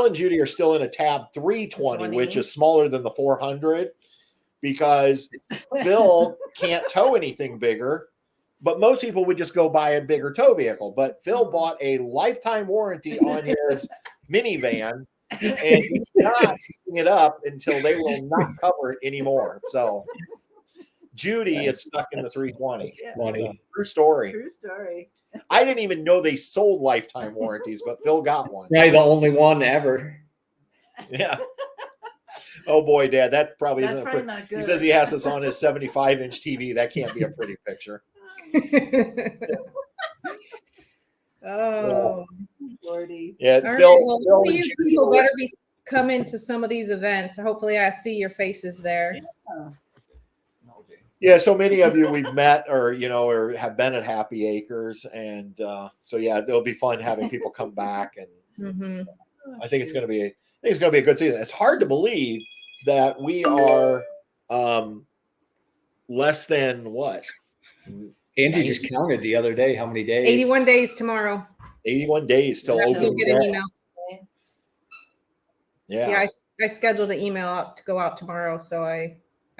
and Judy are still in a tab 320, which is smaller than the 400 because Phil can't tow anything bigger. But most people would just go buy a bigger tow vehicle. But Phil bought a lifetime warranty on his minivan, and he's not picking it up until they will not cover it anymore. So Judy is stuck in the 320. Yeah. Funny. True story. True story. I didn't even know they sold lifetime warranties, but Phil got one. Probably the only one ever. Yeah. Oh boy, Dad, that probably That's isn't. probably not good. He says he has this on his 75-inch TV. That can't be a pretty picture. Oh. Lordy. Yeah, All right. Phil. Well, Phil and you Judy people were- better be coming to some of these events. Hopefully, I see your faces there. Yeah, so many of you we've met or or have been at Happy Acres, and so yeah, it'll be fun having people come back, and Mm-hmm. I think it's going to be a good season. It's hard to believe that we are less than what? Angie just counted the other day how many days. 81 days tomorrow. 81 days till You'll opening get an day. email. Yeah. I scheduled an email out to go out tomorrow, so I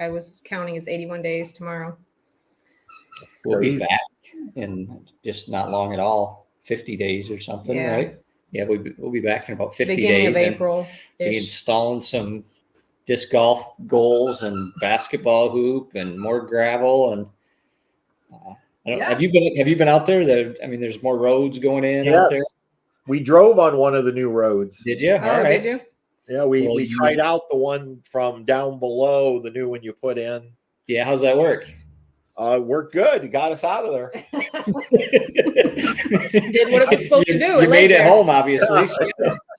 was counting as 81 days tomorrow. We'll be back in just not long at all, 50 days or something, Yeah. right? Yeah, we'll be back in about 50 Beginning days. of April. Be installing some disc golf goals and basketball hoop and more gravel and have you been out there? There's more roads going in out there. Yes. We drove on one of the new roads. Did you? Oh, did you? Yeah, we tried out the one from down below, the new one you put in. Yeah, how's that work? Worked good. You got us out of there. Did what it was supposed to do. You made it home, obviously.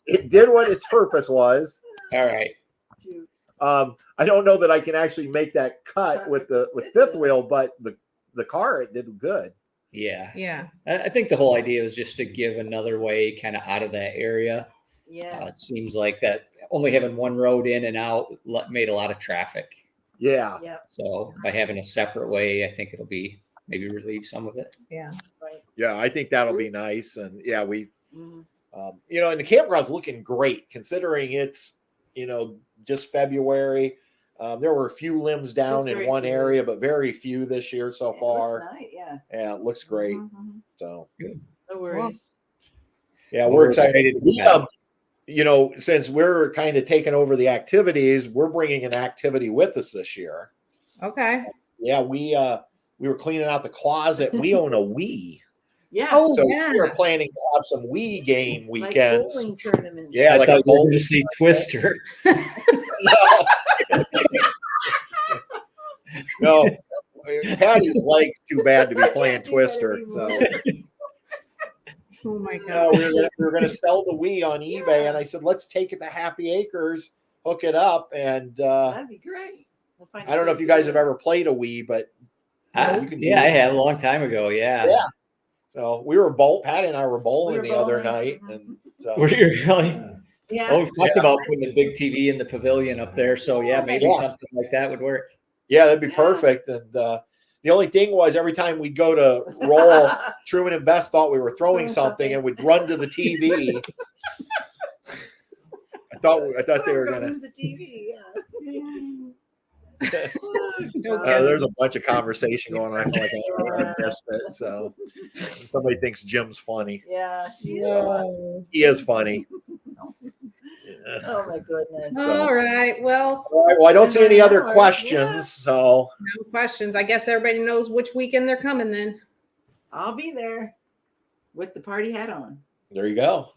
It did what its purpose was. All right. I don't know that I can actually make that cut with fifth wheel, but the car, it did good. Yeah. Yeah. I think the whole idea was just to give another way kind of out of that area. Yeah. It seems like that only having one road in and out made a lot of traffic. Yeah. Yeah. So by having a separate way, I think it'll be maybe relieve some of it. Yeah. Right. Yeah, I think that'll be nice. And yeah, we, Mhm. and the campground's looking great considering it's, just February. There were a few limbs down in one area, but very few this year so far. It looks nice, yeah. Yeah, it looks great. Mhm. So No worries. yeah, Well, we're we're excited. excited. Since we're kind of taking over the activities, we're bringing an activity with us this year. Okay. Yeah, we were cleaning out the closet. We own a Wii. Yeah. Oh, So yeah. we are planning to have some Wii game like weekends. bowling tournaments. Yeah, I like thought a you were bowl. going to say Twister. No, Patty's legs too bad to be I playing can't do that Twister. anymore. So Oh my no, God. we were gonna sell the Wii on eBay, and I said let's take it to Happy Acres, hook it up, and That'd be great. We'll find I don't know if you guys have ever played a Wii, but you can do I it. had a long time ago. Yeah. Yeah. So we were Patty and I were bowling the other night, and so Were you really? Yeah. Oh, we've talked about putting a big TV in the pavilion up there. So yeah, maybe Yeah. something like that would work. yeah, that'd be perfect. And the only thing was every time we'd go to roll, Truman and Bess thought we were throwing something and would run to the TV. I thought they were gonna. lose the TV. There's a bunch of conversation going on. I feel like I missed it. So somebody thinks Jim's funny. Yeah. He is funny. Yeah. Oh my goodness. All right. Well, All right, well, I don't see any other Yeah. questions. So no questions. I guess everybody knows which weekend they're coming then. I'll be there with the party hat on. there you go.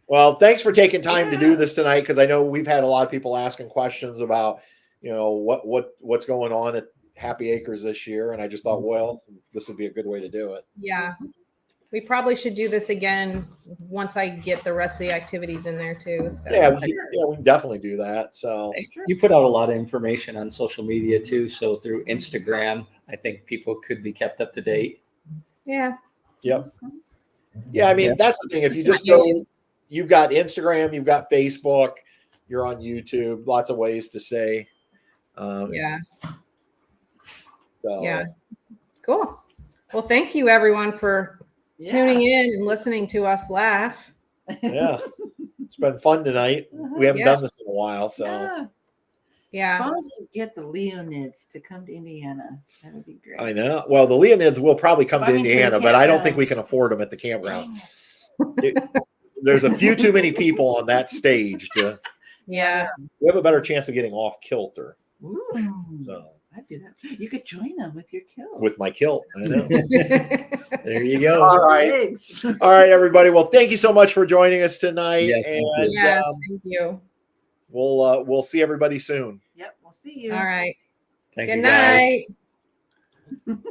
Well, thanks for taking time to do Yeah. this tonight, because I know we've had a lot of people asking questions about, what's going on at Happy Acres this year, and I just thought, well, this would be a good way to do it. Yeah. We probably should do this again once I get the rest of the activities in there too. So Yeah, we can definitely do that. So You put out a lot of information on social media too. So through Instagram, I think people could be kept up to date. yeah. yep. Yeah, I mean, Yeah. that's the thing. If you It's just not go, really- you've got Instagram, you've got Facebook, you're on YouTube, lots of ways to say. Yeah. So, Yeah. Cool. Well, thank you everyone for tuning in and listening to us laugh. yeah, it's been fun tonight. We haven't Yeah. done this in a while, so Yeah. Yeah. Fun to get the Leonids to come to Indiana. That would be great. I know. Well, the Leonids will probably come to I mean, to the Indiana, but I don't think campground. we can afford them at the campground. Dang it. There's a few too many people on that stage to. Yeah. We have a better chance of getting off kilter. Ooh, So I'd do that. You could join them with your kilt. with my kilt. I know. There you go. All right. Eggs. All right, everybody. Well, thank you so much for joining us tonight. Yes, thank and you. Yes, thank you. we'll see everybody soon. Yep, we'll see you. All right. Thank Good you, guys. night.